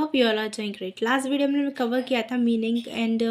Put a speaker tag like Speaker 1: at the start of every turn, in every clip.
Speaker 1: Hope you all are doing great. Last video में मैंने cover किया था मीनिंग एंड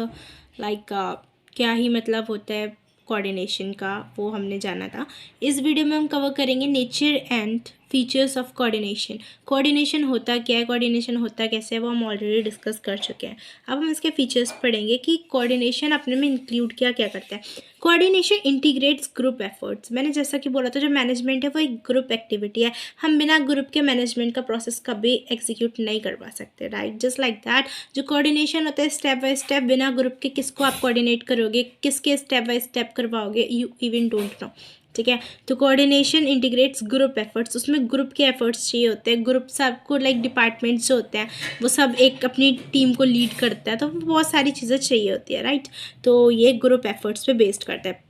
Speaker 1: क्या ही मतलब होता है कोऑर्डिनेशन का, वो हमने जाना था। इस वीडियो में हम कवर करेंगे nature and features of coordination. Coordination होता क्या है, कोऑर्डिनेशन होता कैसे है, वो हम ऑलरेडी डिस्कस कर चुके हैं। अब हम इसके फीचर्स पढ़ेंगे कि कोऑर्डिनेशन अपने में इंक्लूड क्या क्या करता है। Coordination integrates group efforts. मैंने जैसा कि बोला था, जो मैनेजमेंट है वो एक ग्रुप एक्टिविटी है। हम बिना ग्रुप के मैनेजमेंट का प्रोसेस कभी एग्जीक्यूट नहीं करवा सकते, राइट। जस्ट लाइक दैट जो कोऑर्डिनेशन होता है स्टेप बाय स्टेप, बिना ग्रुप के किसको आप कोऑर्डिनेट करोगे, किसके स्टेप बाय स्टेप करवाओगे, यू इवन डोंट नो, ठीक है। तो कोऑर्डिनेशन इंटीग्रेट्स ग्रुप एफर्ट्स, उसमें ग्रुप के एफर्ट्स चाहिए होते हैं। ग्रुप सबको लाइक डिपार्टमेंट्स जो होते हैं वो सब एक अपनी टीम को लीड करता है, तो बहुत सारी चीज़ें चाहिए होती है, राइट। तो ये ग्रुप एफर्ट्स पे बेस्ड करता है।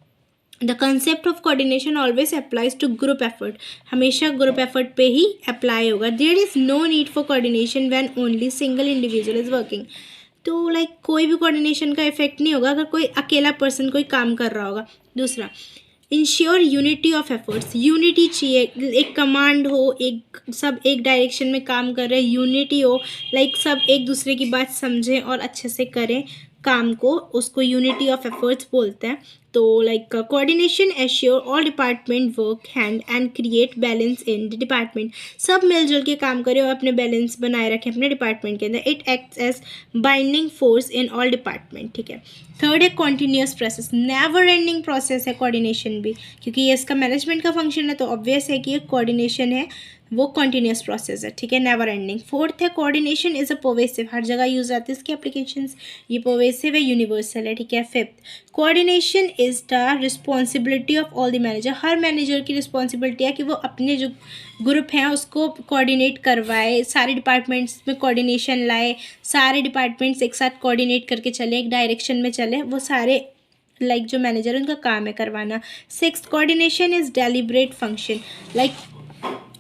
Speaker 1: The concept of coordination always applies to group effort, हमेशा ग्रुप एफर्ट पे ही अप्लाई होगा। There is no need for coordination when only single individual is working. तो लाइक कोई भी कोऑर्डिनेशन का इफेक्ट नहीं होगा अगर कोई अकेला पर्सन कोई काम कर रहा होगा। दूसरा, ensure unity of efforts, unity चाहिए, एक कमांड हो, एक सब एक डायरेक्शन में काम कर रहे हैं, यूनिटी हो, लाइक सब एक दूसरे की बात समझें और अच्छे से करें काम को, उसको यूनिटी ऑफ एफर्ट्स बोलते हैं। तो like coordination assure all department work hand and create balance in the department, सब मिलजुल के काम करें और अपने बैलेंस बनाए रखें अपने डिपार्टमेंट के अंदर। It acts as binding force in all department, ठीक है। थर्ड है continuous process, never ending process है कोऑर्डिनेशन भी, क्योंकि ये इसका मैनेजमेंट का फंक्शन है तो ऑब्वियस है कि ये कोऑर्डिनेशन है वो कॉन्टीन्यूस प्रोसेस है, ठीक है, नेवर एंडिंग। फोर्थ है कोऑर्डिनेशन इज अ पर्वेसिव, हर जगह यूज आती है इसकी एप्लीकेशंस, ये पर्वेसिव है, यूनिवर्सल है, ठीक है। Fifth, coordination is the responsibility of all the manager, her manager की रिस्पॉन्सिबिलिटी है कि वो अपने जो ग्रुप हैं उसको कोऑर्डिनेट करवाए, सारे डिपार्टमेंट्स में कोऑर्डिनेशन लाए, सारे डिपार्टमेंट्स एक साथ कोऑर्डिनेट करके चले, एक डायरेक्शन में चले, वो सारे लाइक जो मैनेजर है उनका काम है करवाना। Sixth, coordination is deliberate function, like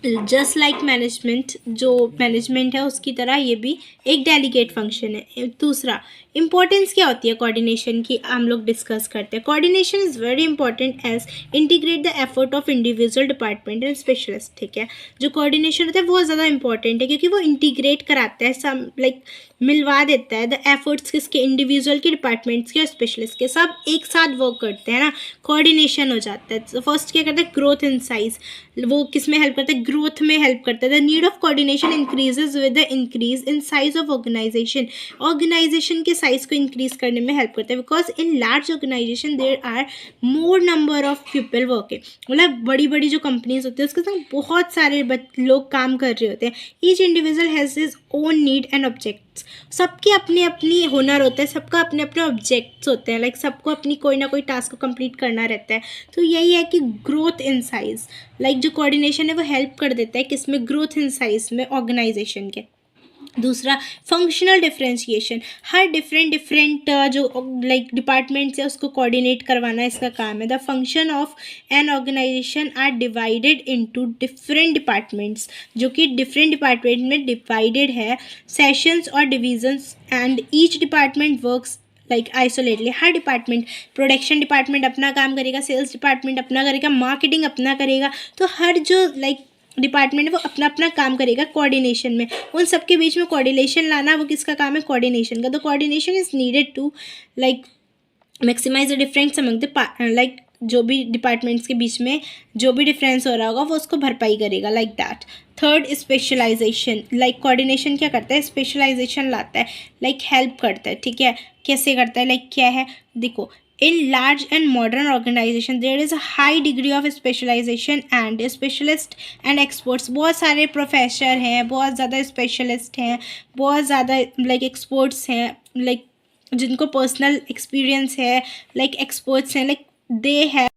Speaker 1: just like management, जो मैनेजमेंट है उसकी तरह ये भी एक डेलीगेट फंक्शन है। दूसरा, इंपॉर्टेंस क्या होती है कोऑर्डिनेशन की, हम लोग डिस्कस करते हैं। Coordination is very important as integrate the effort of individual department and specialist, ठीक है। जो कोऑर्डिनेशन होता है बहुत ज़्यादा इंपॉर्टेंट है क्योंकि वो इंटीग्रेट कराता है, सम लाइक मिलवा देता है द एफर्ट्स किसके, इंडिविजुअल के, डिपार्टमेंट्स के और स्पेशलिस्ट के, सब एक साथ वर्क करते हैं ना, कोऑर्डिनेशन हो जाता है। तो फर्स्ट क्या करता है, ग्रोथ इन साइज, वो किस में हेल्प करता है, ग्रोथ में हेल्प करता है। The need of coordination increases with the increase in size of organisation, organisation के साइज को इंक्रीज करने में हेल्प करता है। Because in large organisation there are more number of people working, मतलब बड़ी बड़ी जो कंपनीज होती है उसके साथ बहुत सारे लोग काम कर रहे होते हैं। Each individual has his own need and objects, सबके अपने अपनी हुनर होते हैं, सबका अपने अपने ऑब्जेक्ट्स होते हैं, लाइक सबको अपनी कोई ना कोई टास्क को कंप्लीट करना रहता है। तो यही है कि ग्रोथ इन साइज, लाइक जो कोऑर्डिनेशन है वो हेल्प कर देता है किसमें, ग्रोथ इन साइज में ऑर्गेनाइजेशन के। दूसरा, फंक्शनल डिफरेंशिएशन, हर डिफरेंट जो लाइक डिपार्टमेंट्स है उसको कोऑर्डिनेट करवाना इसका काम है। The function of an organisation are divided into different departments, जो कि डिफरेंट डिपार्टमेंट में डिवाइडेड है, सेशंस और divisions, and each department works like isolately. हर डिपार्टमेंट, प्रोडक्शन डिपार्टमेंट अपना काम करेगा, सेल्स डिपार्टमेंट अपना करेगा, मार्केटिंग अपना करेगा, तो हर जो लाइक डिपार्टमेंट है वो अपना अपना काम करेगा कोऑर्डिनेशन में। उन सबके बीच में कोऑर्डिनेशन लाना वो किसका काम है, कोऑर्डिनेशन का। तो coordination is needed to like maximise the difference among the like जो भी डिपार्टमेंट्स के बीच में जो भी डिफरेंस हो रहा होगा वो उसको भरपाई करेगा, like that. Third, specialisation, like coordination क्या करता है, स्पेशलाइजेशन लाता है, लाइक हेल्प करता है, ठीक है। कैसे करता है, लाइक क्या है, देखो, in large and modern organization there is a high degree of specialization and specialist and experts, बहुत सारे प्रोफेसर हैं, बहुत ज़्यादा स्पेशलिस्ट हैं, बहुत ज़्यादा लाइक एक्सपर्ट्स हैं, लाइक जिनको पर्सनल एक्सपीरियंस है, लाइक एक्सपर्ट्स हैं, लाइक दे हैव